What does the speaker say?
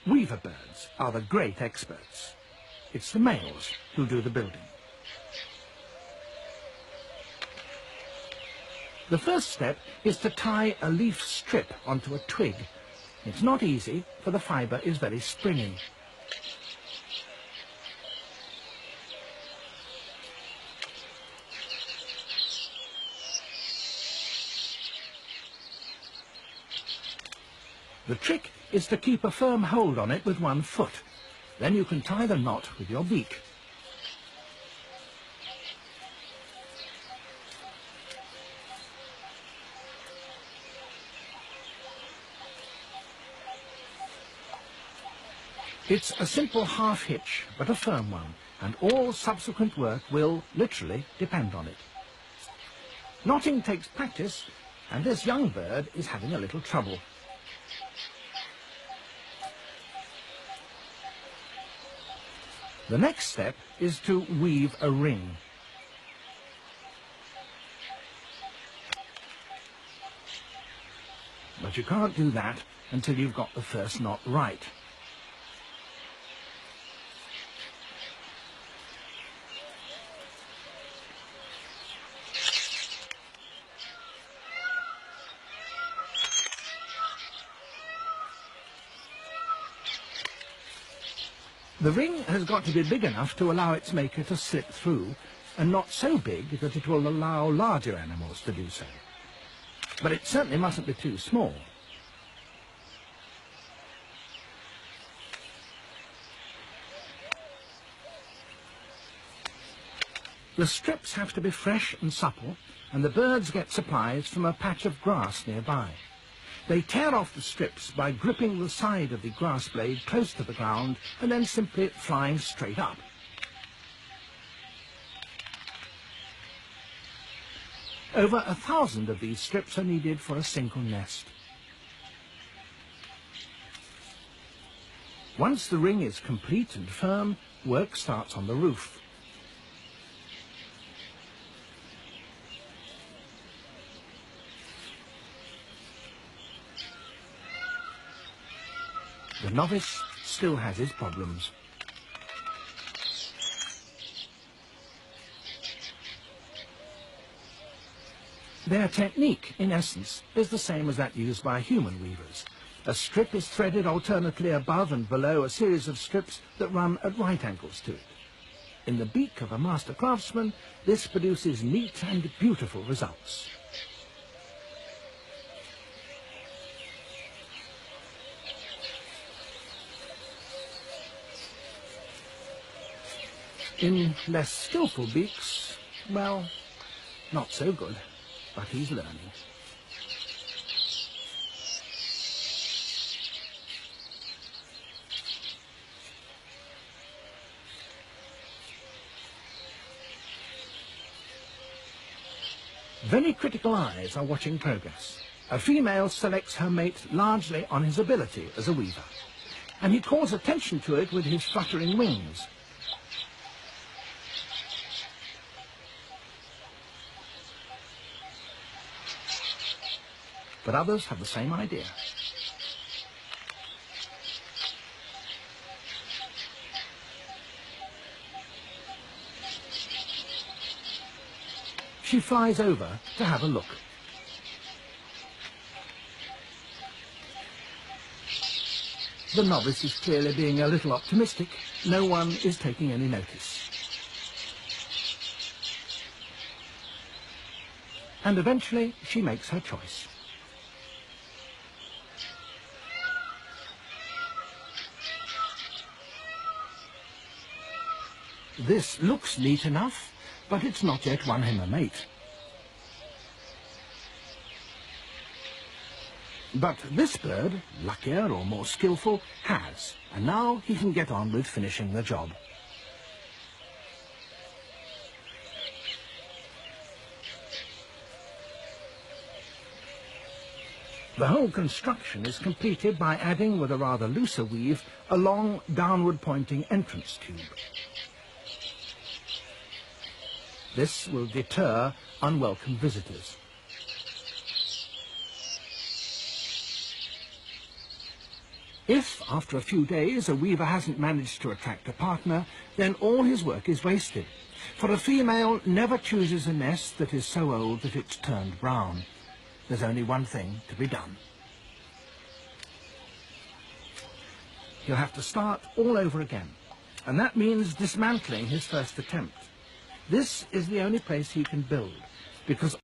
Weaver birds are the great experts. It's the males who do the building. The first step is to tie a leaf strip onto a twig. It's not easy, for the fibre is very springy. The trick is to keep a firm hold on it with one foot. Then you can tie the knot with your beak. It's a simple half hitch, but a firm one, and all subsequent work will literally depend on it. Knotting takes practice, and this young bird is having a little trouble. The next step is to weave a ring. But you can't do that until you've got the first knot right. The ring has got to be big enough to allow its maker to slip through, and not so big that it will allow larger animals to do so. But it certainly mustn't be too small. The strips have to be fresh and supple, and the birds get supplies from a patch of grass nearby. They tear off the strips by gripping the side of the grass blade close to the ground and then simply flying straight up. Over 1,000 of these strips are needed for a single nest. Once the ring is complete and firm, work starts on the roof. The novice still has his problems. Their technique, in essence, is the same as that used by human weavers. A strip is threaded alternately above and below a series of strips that run at right angles to it. In the beak of a master craftsman, this produces neat and beautiful results. In less skillful beaks, well, not so good, but he's learning. Very critical eyes are watching progress. A female selects her mate largely on his ability as a weaver, and he calls attention to it with his fluttering wings. But others have the same idea. She flies over to have a look. The novice is clearly being a little optimistic. No one is taking any notice. And eventually she makes her choice. This looks neat enough, but it's not yet won him a mate. But this bird, luckier or more skillful, has, and now he can get on with finishing the job. The whole construction is completed by adding, with a rather looser weave, a long downward-pointing entrance tube. This will deter unwelcome visitors. If, after a few days, a weaver hasn't managed to attract a partner, then all his work is wasted. For a female never chooses a nest that is so old that it's turned brown. There's only one thing to be done. He'll have to start all over again, and that means dismantling his first attempt. This is the only place he can build, because